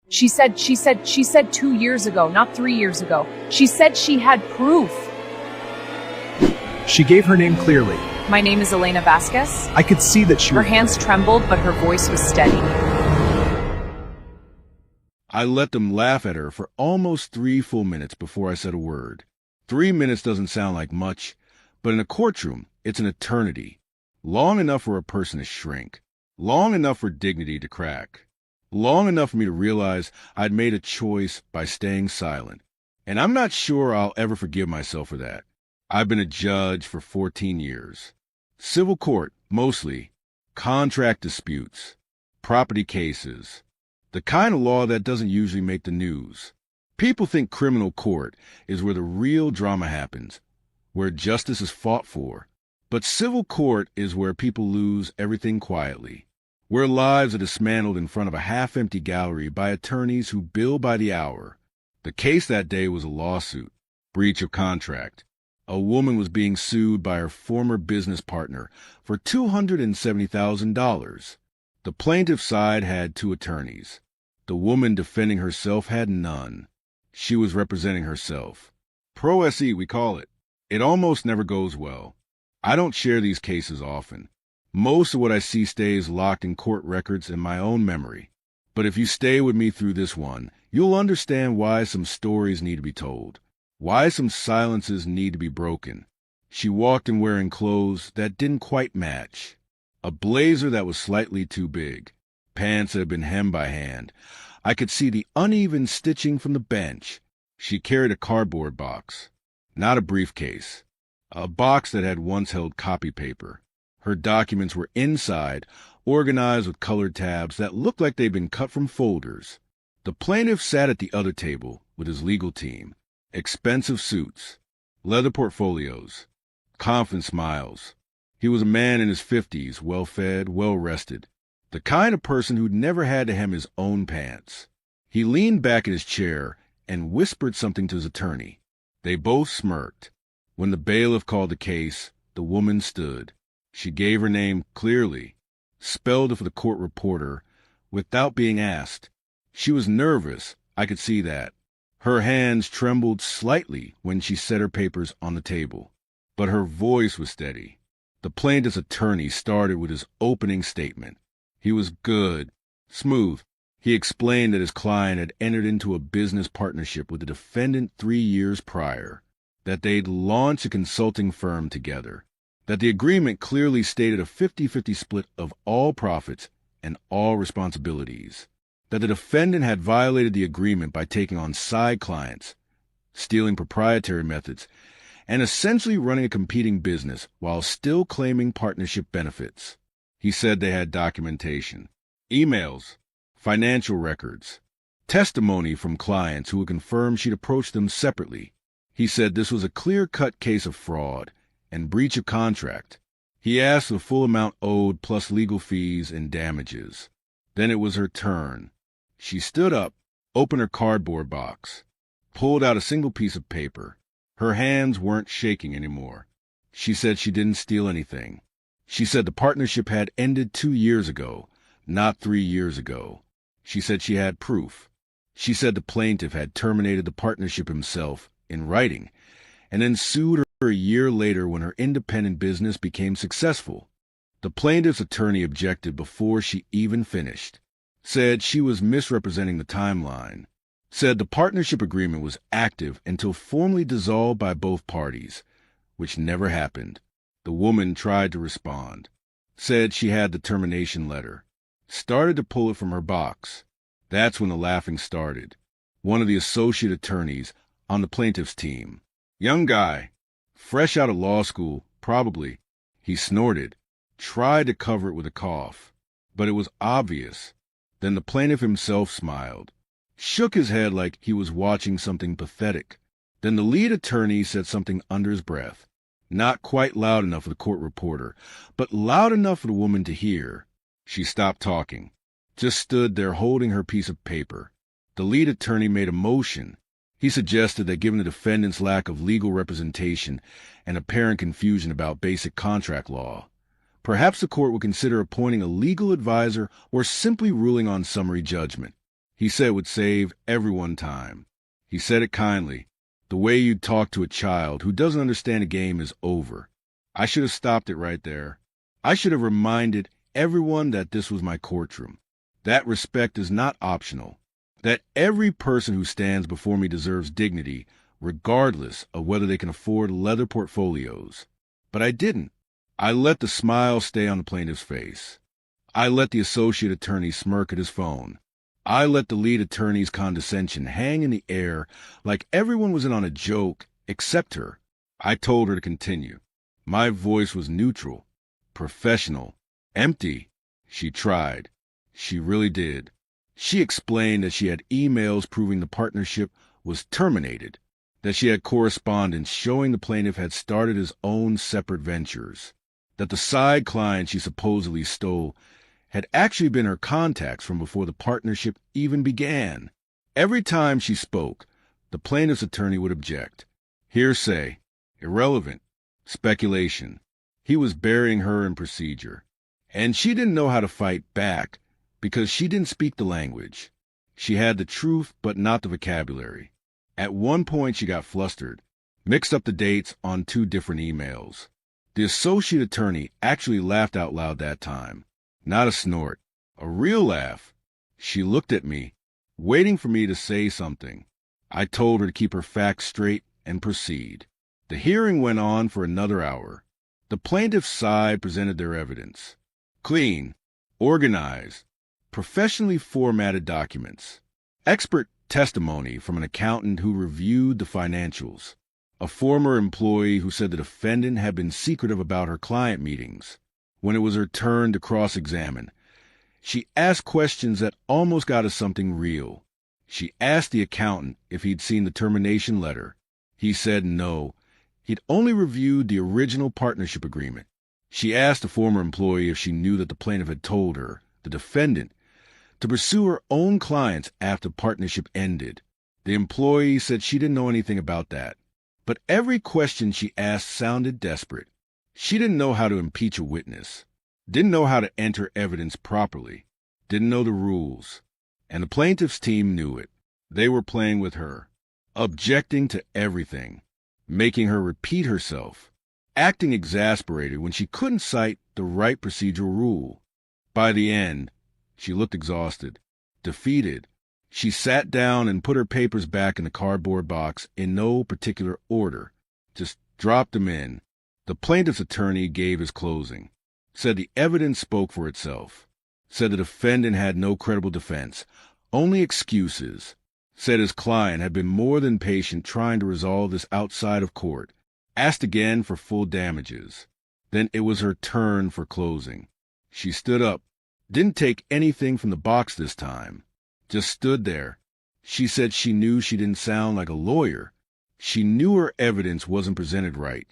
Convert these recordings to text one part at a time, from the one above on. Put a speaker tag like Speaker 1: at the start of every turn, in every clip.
Speaker 1: She said 2 years ago, not 3 years ago. She said she had proof.
Speaker 2: She gave her name clearly.
Speaker 1: My name is Elena Vasquez.
Speaker 2: I could see that she
Speaker 1: Her hands trembled, but her voice was steady.
Speaker 3: I let them laugh at her for almost 3 full minutes before I said a word. 3 minutes doesn't sound like much, but in a courtroom, it's an eternity. Long enough for a person to shrink. Long enough for dignity to crack. Long enough for me to realize I'd made a choice by staying silent. And I'm not sure I'll ever forgive myself for that. I've been a judge for 14 years. Civil court, mostly. Contract disputes. Property cases. The kind of law that doesn't usually make the news. People think criminal court is where the real drama happens, where justice is fought for. But civil court is where people lose everything quietly, where lives are dismantled in front of a half-empty gallery by attorneys who bill by the hour. The case that day was a lawsuit, breach of contract. A woman was being sued by her former business partner for $270,000. The plaintiff's side had 2 attorneys. The woman defending herself had none. She was representing herself. Pro se, we call it. It almost never goes well. I don't share these cases often. Most of what I see stays locked in court records in my own memory. But if you stay with me through this one, you'll understand why some stories need to be told. Why some silences need to be broken. She walked in wearing clothes that didn't quite match. A blazer that was slightly too big. Pants that had been hemmed by hand. I could see the uneven stitching from the bench. She carried a cardboard box. Not a briefcase. A box that had once held copy paper. Her documents were inside, organized with colored tabs that looked like they'd been cut from folders. The plaintiff sat at the other table with his legal team. Expensive suits, leather portfolios, confident smiles. He was a man in his 50s, well-fed, well-rested, the kind of person who'd never had to hem his own pants. He leaned back in his chair and whispered something to his attorney. They both smirked. When the bailiff called the case, the woman stood. She gave her name clearly, spelled it for the court reporter, without being asked. She was nervous, I could see that. Her hands trembled slightly when she set her papers on the table, but her voice was steady. The plaintiff's attorney started with his opening statement. He was good, smooth. He explained that his client had entered into a business partnership with the defendant 3 years prior, that they'd launched a consulting firm together, that the agreement clearly stated a 50-50 split of all profits and all responsibilities, that the defendant had violated the agreement by taking on side clients, stealing proprietary methods, and essentially running a competing business while still claiming partnership benefits. He said they had documentation, emails, financial records, testimony from clients who would confirm she'd approached them separately. He said this was a clear-cut case of fraud and breach of contract. He asked the full amount owed plus legal fees and damages. Then it was her turn. She stood up, opened her cardboard box, pulled out a single piece of paper. Her hands weren't shaking anymore. She said she didn't steal anything. She said the partnership had ended 2 years ago, not 3 years ago. She said she had proof. She said the plaintiff had terminated the partnership himself in writing and then sued her a year later when her independent business became successful. The plaintiff's attorney objected before she even finished. Said she was misrepresenting the timeline, said the partnership agreement was active until formally dissolved by both parties, which never happened. The woman tried to respond, said she had the termination letter, started to pull it from her box. That's when the laughing started. One of the associate attorneys on the plaintiff's team, young guy, fresh out of law school, probably, he snorted, tried to cover it with a cough, but it was obvious. Then the plaintiff himself smiled, shook his head like he was watching something pathetic. Then the lead attorney said something under his breath, not quite loud enough for the court reporter, but loud enough for the woman to hear. She stopped talking, just stood there holding her piece of paper. The lead attorney made a motion. He suggested that given the defendant's lack of legal representation and apparent confusion about basic contract law, perhaps the court would consider appointing a legal advisor or simply ruling on summary judgment. He said it would save everyone time. He said it kindly, the way you'd talk to a child who doesn't understand a game is over. I should have stopped it right there. I should have reminded everyone that this was my courtroom, that respect is not optional, that every person who stands before me deserves dignity, regardless of whether they can afford leather portfolios. But I didn't. I let the smile stay on the plaintiff's face. I let the associate attorney smirk at his phone. I let the lead attorney's condescension hang in the air like everyone was in on a joke except her. I told her to continue. My voice was neutral, professional, empty. She tried. She really did. She explained that she had emails proving the partnership was terminated, that she had correspondence showing the plaintiff had started his own separate ventures, that the side client she supposedly stole had actually been her contacts from before the partnership even began. Every time she spoke, the plaintiff's attorney would object. Hearsay, irrelevant, speculation. He was burying her in procedure. And she didn't know how to fight back because she didn't speak the language. She had the truth, but not the vocabulary. At one point, she got flustered, mixed up the dates on 2 different emails. The associate attorney actually laughed out loud that time. Not a snort, a real laugh. She looked at me, waiting for me to say something. I told her to keep her facts straight and proceed. The hearing went on for another hour. The plaintiff's side presented their evidence. Clean, organized, professionally formatted documents. Expert testimony from an accountant who reviewed the financials. A former employee who said the defendant had been secretive about her client meetings. When it was her turn to cross-examine, she asked questions that almost got us something real. She asked the accountant if he'd seen the termination letter. He said no. He'd only reviewed the original partnership agreement. She asked the former employee if she knew that the plaintiff had told her, the defendant, to pursue her own clients after partnership ended. The employee said she didn't know anything about that. But every question she asked sounded desperate. She didn't know how to impeach a witness, didn't know how to enter evidence properly, didn't know the rules. And the plaintiff's team knew it. They were playing with her, objecting to everything, making her repeat herself, acting exasperated when she couldn't cite the right procedural rule. By the end, she looked exhausted, defeated. She sat down and put her papers back in the cardboard box in no particular order, just dropped them in. The plaintiff's attorney gave his closing, said the evidence spoke for itself, said the defendant had no credible defense, only excuses, said his client had been more than patient trying to resolve this outside of court, asked again for full damages. Then it was her turn for closing. She stood up, didn't take anything from the box this time, just stood there. She said she knew she didn't sound like a lawyer. She knew her evidence wasn't presented right.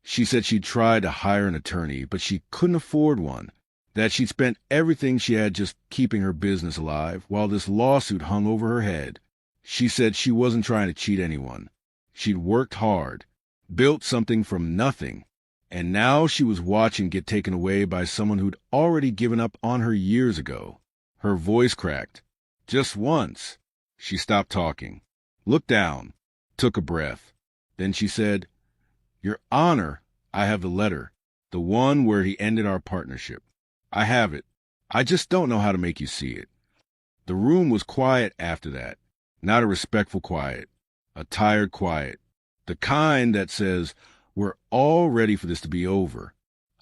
Speaker 3: She said she'd tried to hire an attorney, but she couldn't afford one, that she'd spent everything she had just keeping her business alive while this lawsuit hung over her head. She said she wasn't trying to cheat anyone. She'd worked hard, built something from nothing, and now she was watching get taken away by someone who'd already given up on her years ago. Her voice cracked. Just once. She stopped talking, looked down, took a breath. Then she said, "Your Honor, I have the letter, the one where he ended our partnership. I have it. I just don't know how to make you see it." The room was quiet after that, not a respectful quiet, a tired quiet, the kind that says, we're all ready for this to be over.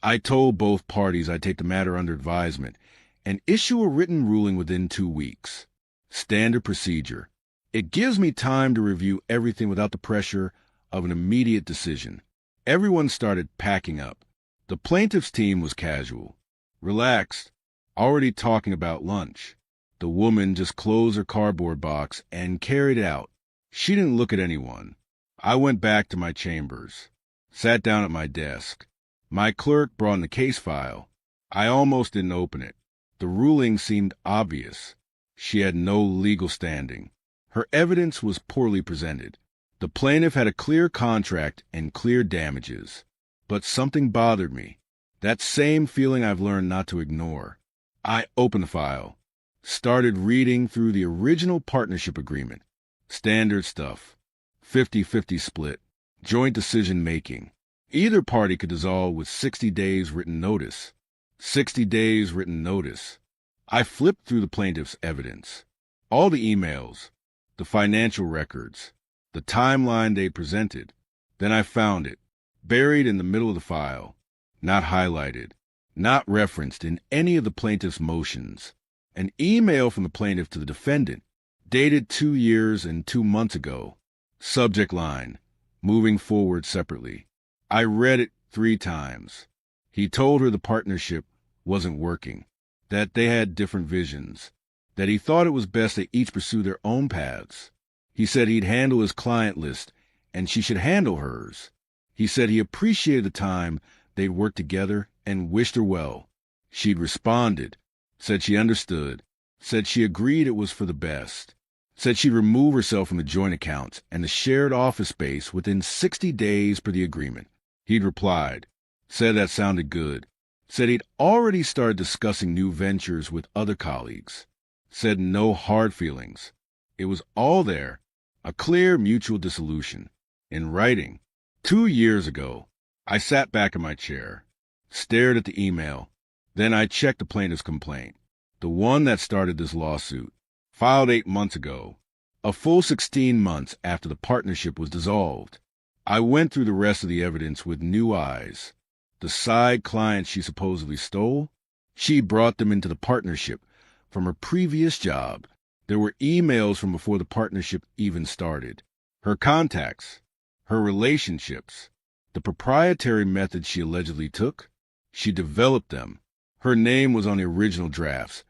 Speaker 3: I told both parties I'd take the matter under advisement and issue a written ruling within 2 weeks. Standard procedure. It gives me time to review everything without the pressure of an immediate decision. Everyone started packing up. The plaintiff's team was casual, relaxed, already talking about lunch. The woman just closed her cardboard box and carried it out. She didn't look at anyone. I went back to my chambers, sat down at my desk. My clerk brought in the case file. I almost didn't open it. The ruling seemed obvious. She had no legal standing. Her evidence was poorly presented. The plaintiff had a clear contract and clear damages. But something bothered me. That same feeling I've learned not to ignore. I opened the file. Started reading through the original partnership agreement. Standard stuff. 50-50 split. Joint decision making. Either party could dissolve with 60 days written notice. 60 days written notice. I flipped through the plaintiff's evidence. All the emails, the financial records, the timeline they presented. Then I found it, buried in the middle of the file, not highlighted, not referenced in any of the plaintiff's motions. An email from the plaintiff to the defendant, dated 2 years and 2 months ago. Subject line, moving forward separately. I read it 3 times. He told her the partnership wasn't working, that they had different visions, that he thought it was best they each pursue their own paths. He said he'd handle his client list, and she should handle hers. He said he appreciated the time they'd worked together and wished her well. She'd responded, said she understood, said she agreed it was for the best, said she'd remove herself from the joint accounts and the shared office space within 60 days per the agreement. He'd replied, said that sounded good, said he'd already started discussing new ventures with other colleagues, said no hard feelings. It was all there, a clear mutual dissolution. In writing, 2 years ago, I sat back in my chair, stared at the email, then I checked the plaintiff's complaint, the one that started this lawsuit, filed 8 months ago, a full 16 months after the partnership was dissolved. I went through the rest of the evidence with new eyes. The side clients she supposedly stole, she brought them into the partnership from her previous job. There were emails from before the partnership even started. Her contacts, her relationships, the proprietary methods she allegedly took, she developed them. Her name was on the original drafts,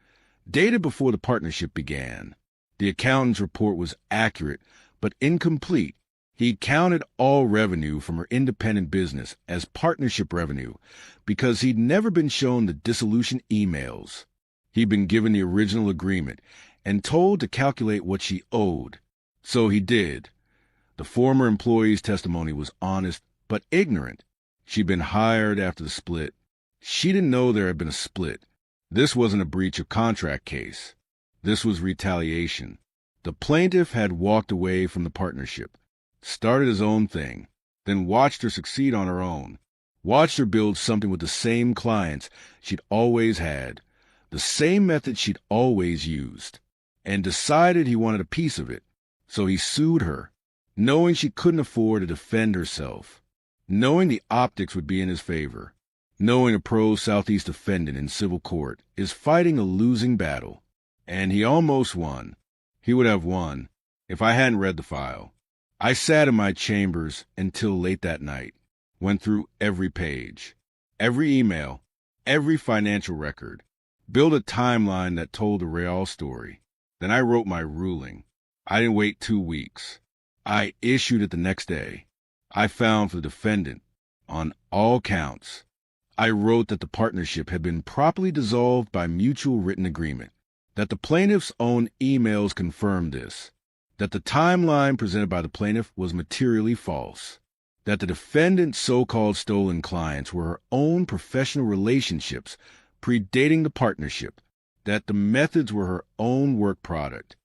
Speaker 3: dated before the partnership began. The accountant's report was accurate, but incomplete. He counted all revenue from her independent business as partnership revenue because he'd never been shown the dissolution emails. He'd been given the original agreement and told to calculate what she owed. So he did. The former employee's testimony was honest but ignorant. She'd been hired after the split. She didn't know there had been a split. This wasn't a breach of contract case. This was retaliation. The plaintiff had walked away from the partnership, started his own thing, then watched her succeed on her own, watched her build something with the same clients she'd always had, the same method she'd always used, and decided he wanted a piece of it. So he sued her, knowing she couldn't afford to defend herself, knowing the optics would be in his favor, knowing a pro-Southeast defendant in civil court is fighting a losing battle. And he almost won. He would have won if I hadn't read the file. I sat in my chambers until late that night, went through every page, every email, every financial record, built a timeline that told the real story. Then I wrote my ruling. I didn't wait 2 weeks. I issued it the next day. I found for the defendant on all counts. I wrote that the partnership had been properly dissolved by mutual written agreement, that the plaintiff's own emails confirmed this, that the timeline presented by the plaintiff was materially false, that the defendant's so-called stolen clients were her own professional relationships predating the partnership, that the methods were her own work product.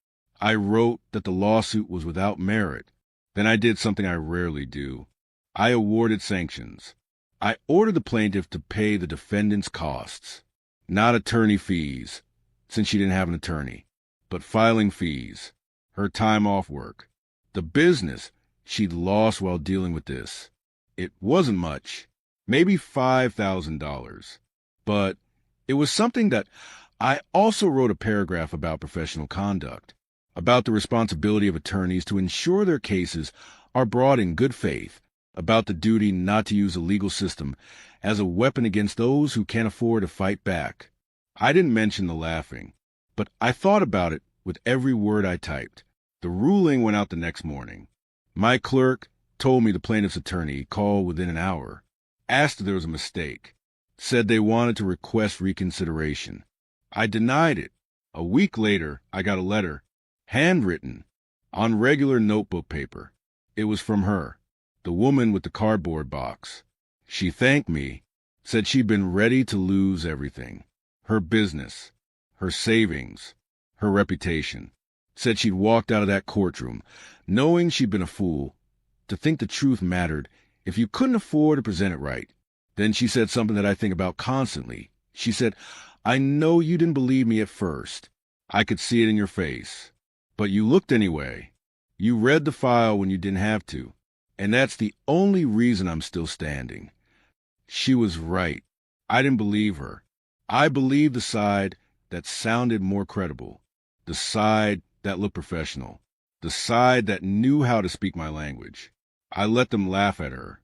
Speaker 3: I wrote that the lawsuit was without merit. Then I did something I rarely do. I awarded sanctions. I ordered the plaintiff to pay the defendant's costs, not attorney fees, since she didn't have an attorney, but filing fees, her time off work, the business she'd lost while dealing with this. It wasn't much, maybe $5,000, but it was something that I also wrote a paragraph about professional conduct, about the responsibility of attorneys to ensure their cases are brought in good faith, about the duty not to use the legal system as a weapon against those who can't afford to fight back. I didn't mention the laughing, but I thought about it with every word I typed. The ruling went out the next morning. My clerk told me the plaintiff's attorney called within an hour, asked if there was a mistake, said they wanted to request reconsideration. I denied it. A week later, I got a letter, handwritten, on regular notebook paper. It was from her, the woman with the cardboard box. She thanked me, said she'd been ready to lose everything, her business, her savings, her reputation. Said she'd walked out of that courtroom, knowing she'd been a fool, to think the truth mattered if you couldn't afford to present it right. Then she said something that I think about constantly. She said, "I know you didn't believe me at first. I could see it in your face. But you looked anyway. You read the file when you didn't have to. And that's the only reason I'm still standing." She was right. I didn't believe her. I believed the side that sounded more credible, the side that looked professional, the side that knew how to speak my language. I let them laugh at her.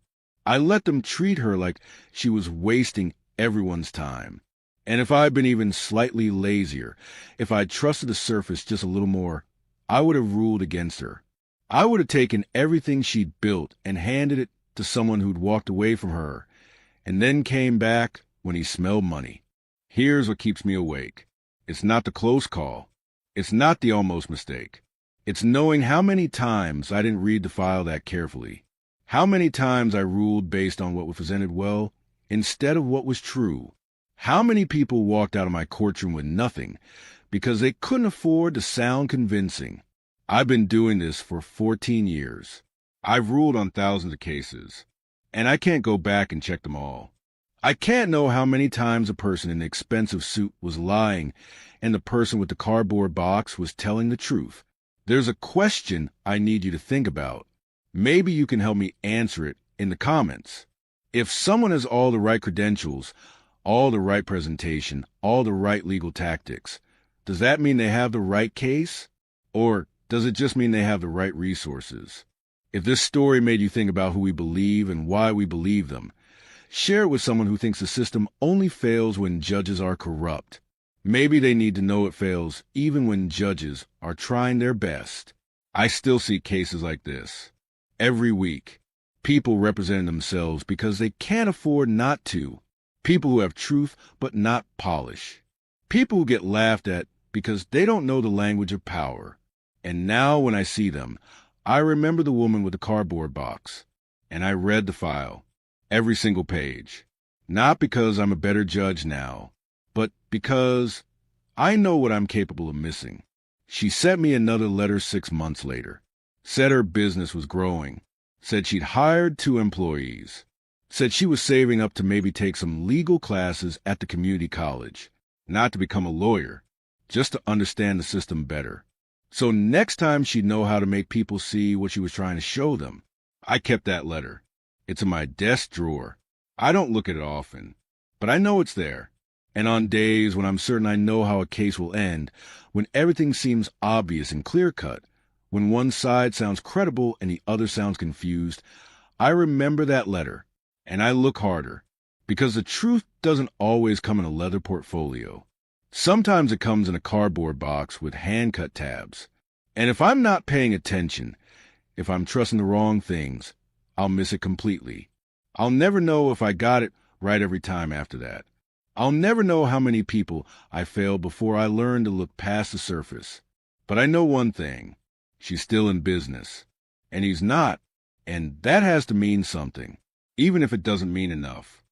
Speaker 3: I let them treat her like she was wasting everyone's time. And if I'd been even slightly lazier, if I'd trusted the surface just a little more, I would have ruled against her. I would have taken everything she'd built and handed it to someone who'd walked away from her and then came back when he smelled money. Here's what keeps me awake. It's not the close call. It's not the almost mistake. It's knowing how many times I didn't read the file that carefully. How many times I ruled based on what was presented well instead of what was true. How many people walked out of my courtroom with nothing because they couldn't afford to sound convincing. I've been doing this for 14 years. I've ruled on thousands of cases, and I can't go back and check them all. I can't know how many times a person in the expensive suit was lying and the person with the cardboard box was telling the truth. There's a question I need you to think about. Maybe you can help me answer it in the comments. If someone has all the right credentials, all the right presentation, all the right legal tactics, does that mean they have the right case? Or does it just mean they have the right resources? If this story made you think about who we believe and why we believe them, share it with someone who thinks the system only fails when judges are corrupt. Maybe they need to know it fails even when judges are trying their best. I still see cases like this. Every week, people representing themselves because they can't afford not to. People who have truth but not polish. People who get laughed at because they don't know the language of power. And now when I see them, I remember the woman with the cardboard box. And I read the file. Every single page. Not because I'm a better judge now, but because I know what I'm capable of missing. She sent me another letter 6 months later. Said her business was growing. Said she'd hired 2 employees. Said she was saving up to maybe take some legal classes at the community college. Not to become a lawyer, just to understand the system better. So next time she'd know how to make people see what she was trying to show them. I kept that letter. It's in my desk drawer. I don't look at it often, but I know it's there. And on days when I'm certain I know how a case will end, when everything seems obvious and clear-cut, when one side sounds credible and the other sounds confused, I remember that letter, and I look harder, because the truth doesn't always come in a leather portfolio. Sometimes it comes in a cardboard box with hand-cut tabs. And if I'm not paying attention, if I'm trusting the wrong things, I'll miss it completely. I'll never know if I got it right every time after that. I'll never know how many people I failed before I learned to look past the surface. But I know one thing. She's still in business. And he's not. And that has to mean something, even if it doesn't mean enough.